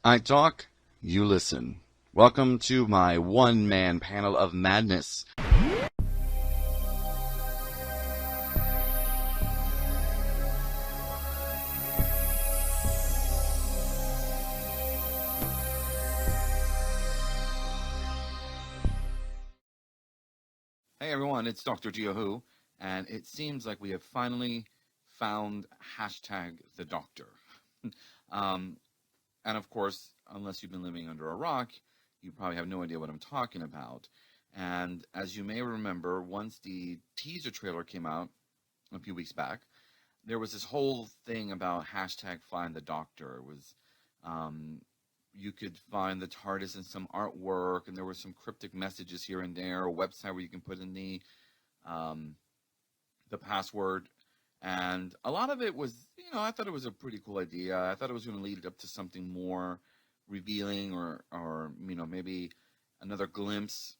I talk, you listen. Welcome to my one-man panel of madness. Hey everyone, it's Dr. Geo, and it seems like we have finally found hashtag the doctor. um, and of course, unless you've been living under a rock, you probably have no idea what I'm talking about. And as you may remember, once the teaser trailer came out a few weeks back, there was this whole thing about hashtag find the doctor. It was, um, you could find the TARDIS in some artwork, and there were some cryptic messages here and there, a website where you can put in um, the password. And a lot of it was, I thought it was a pretty cool idea. I thought it was going to lead up to something more revealing or maybe another glimpse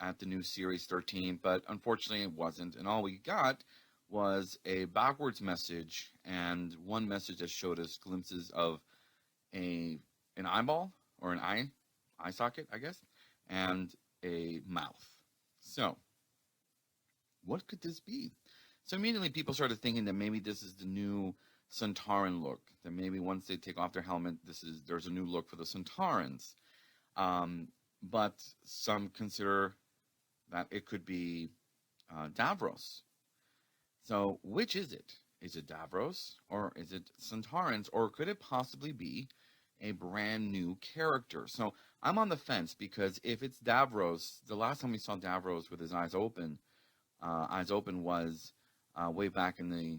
at the new Series 13, but unfortunately it wasn't. And all we got was a backwards message and one message that showed us glimpses of a an eyeball or an eye socket, I guess, and a mouth. So, what could this be? So immediately people started thinking that maybe this is the new Centauran look. That maybe once they take off their helmet, there's a new look for the Centaurans. But some consider that it could be Davros. So which is it? Is it Davros or is it Centaurans, or could it possibly be a brand new character? So I'm on the fence, because if it's Davros, the last time we saw Davros with his eyes open was way back in the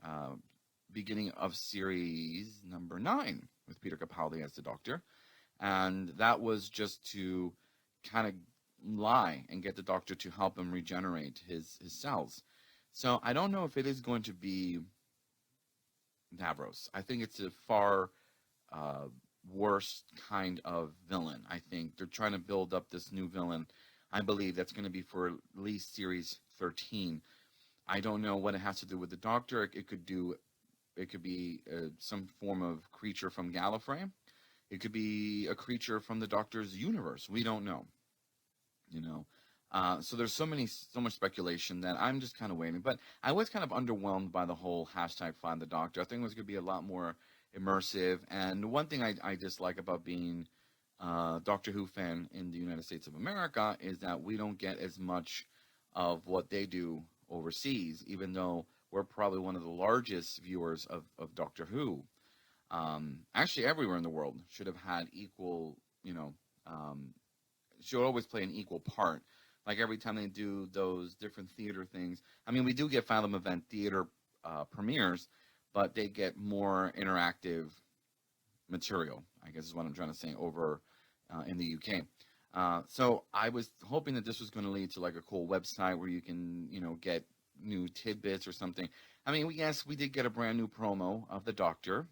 uh, beginning of series number 9 with Peter Capaldi as the Doctor, and that was just to kind of lie and get the Doctor to help him regenerate his cells. So I don't know if it is going to be Davros. I think it's a far uh, worse kind of villain. I think they're trying to build up this new villain. I believe that's going to be for at least Series 13. I don't know what it has to do with the Doctor. It could be some form of creature from Gallifrey. It could be a creature from the Doctor's universe. We don't know. You know. So there's so much speculation that I'm just kind of waiting. But I was kind of underwhelmed by the whole hashtag find the Doctor. I think it was going to be a lot more immersive. And one thing I dislike about being a Doctor Who fan in the United States of America is that we don't get as much of what they do overseas, even though we're probably one of the largest viewers of Doctor Who. Actually, everywhere in the world should have had equal, should always play an equal part. Like every time they do those different theater things. I mean, we do get Fathom Event theater premieres, but they get more interactive material, I guess is what I'm trying to say, over in the UK. So I was hoping that this was going to lead to like a cool website where you can, get new tidbits or something. I mean, yes, we did get a brand new promo of the Doctor,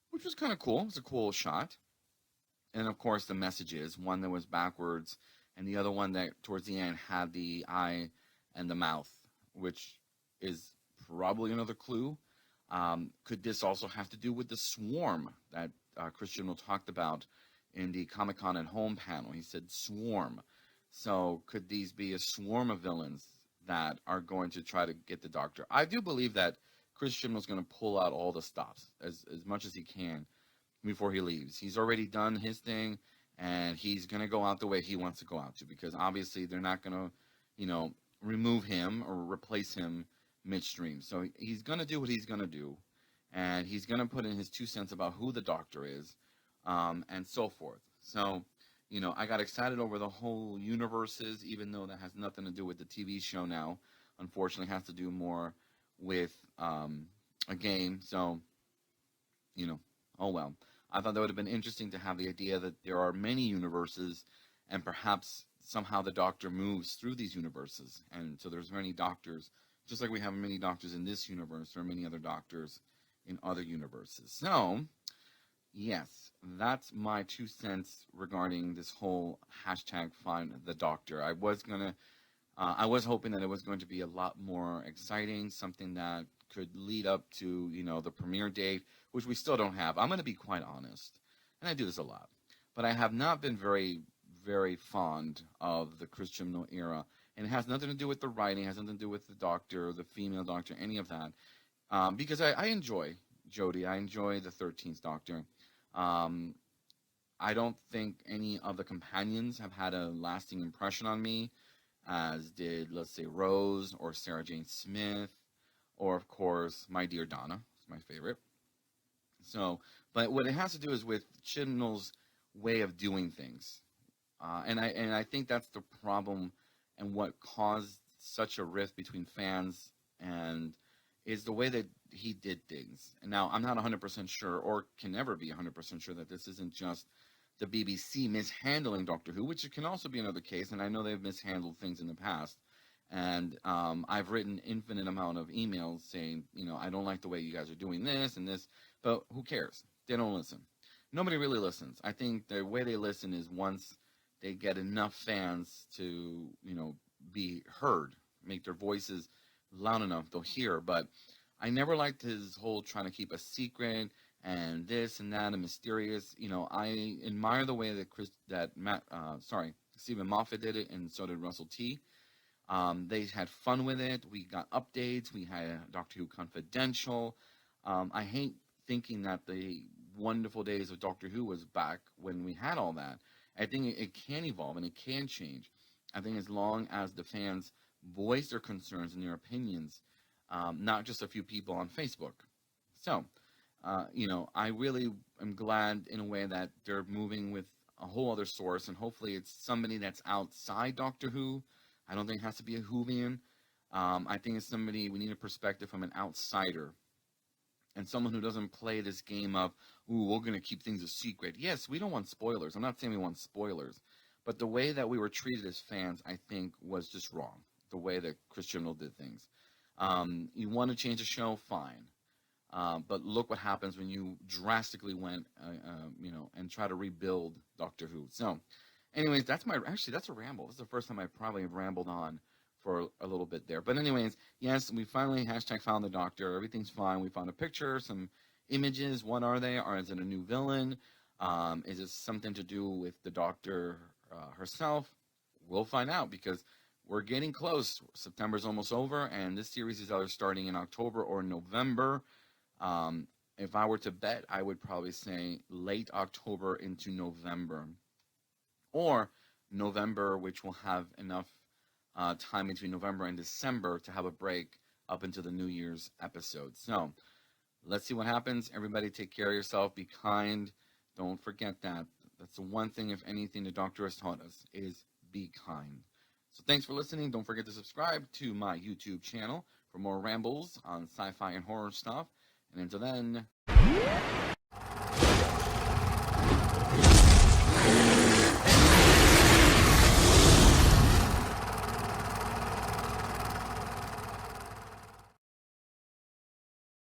which was kind of cool. It was a cool shot. And of course, the messages, one that was backwards and the other one that towards the end had the eye and the mouth, which is probably another clue. Could this also have to do with the swarm that Christian talked about in the Comic-Con at Home panel? He said swarm. So could these be a swarm of villains that are going to try to get the Doctor? I do believe that Christian was going to pull out all the stops as much as he can before he leaves. He's already done his thing, and he's going to go out the way he wants to go out to, because obviously they're not going to, remove him or replace him midstream. So he's going to do what he's going to do, and he's going to put in his 2 cents about who the Doctor is, and so forth. So, I got excited over the whole universes, even though that has nothing to do with the TV show now. Unfortunately, it has to do more with a game. So, oh well. I thought that would have been interesting to have the idea that there are many universes, and perhaps somehow the Doctor moves through these universes. And so there's many Doctors, just like we have many Doctors in this universe, there are many other Doctors in other universes. So, yes, that's my 2 cents regarding this whole hashtag find the Doctor. I was hoping that it was going to be a lot more exciting, something that could lead up to, the premiere date, which we still don't have. I'm going to be quite honest. and I do this a lot, but I have not been very, very fond of the Christian Chibnall era, and it has nothing to do with the writing, it has nothing to do with the doctor, the female doctor, any of that, because I enjoy Jodie, I enjoy the 13th Doctor. Um, I don't think any of the companions have had a lasting impression on me, as did, let's say, Rose or Sarah Jane Smith, or of course, My Dear Donna, is my favorite. So, but what it has to do is with Chibnall's way of doing things, and I think that's the problem, and what caused such a rift between fans and is the way that he did things. And now I'm not 100% sure, or can never be 100% sure, that this isn't just the BBC mishandling Doctor Who, which can also be another case. And I know they've mishandled things in the past. And I've written infinite amount of emails saying, I don't like the way you guys are doing this and this, but who cares? They don't listen. Nobody really listens. I think the way they listen is once they get enough fans to, be heard, make their voices loud enough, they'll hear. But I never liked his whole trying to keep a secret and this and that and mysterious. I admire the way that Stephen Moffat did it, and so did Russell T. They had fun with it. We got updates. We had Doctor Who Confidential. I hate thinking that the wonderful days of Doctor Who was back when we had all that. I think it can evolve and it can change. I think as long as the fans voice their concerns and their opinions, not just a few people on Facebook. So, I really am glad in a way that they're moving with a whole other source, and hopefully it's somebody that's outside Doctor Who. I don't think it has to be a Whovian. I think it's somebody, we need a perspective from an outsider, and someone who doesn't play this game of, ooh, we're going to keep things a secret. Yes, we don't want spoilers. I'm not saying we want spoilers, but the way that we were treated as fans, I think, was just wrong. The way that Chris Chibnall did things. You want to change the show, fine. But look what happens when you drastically went, and try to rebuild Doctor Who. So, anyways, that's a ramble. This is the first time I probably have rambled on for a little bit there. But anyways, yes, we finally #found the Doctor. Everything's fine. We found a picture, some images. What are they? Or is it a new villain? Is it something to do with the Doctor herself? We'll find out, because we're getting close. September's almost over, and this series is either starting in October or November. If I were to bet, I would probably say late October into November, or November, which will have enough time between November and December to have a break up into the New Year's episode. So let's see what happens. Everybody take care of yourself. Be kind. Don't forget that. That's the one thing, if anything, the Doctor has taught us, is be kind. So thanks for listening. Don't forget to subscribe to my YouTube channel for more rambles on sci-fi and horror stuff. And until then...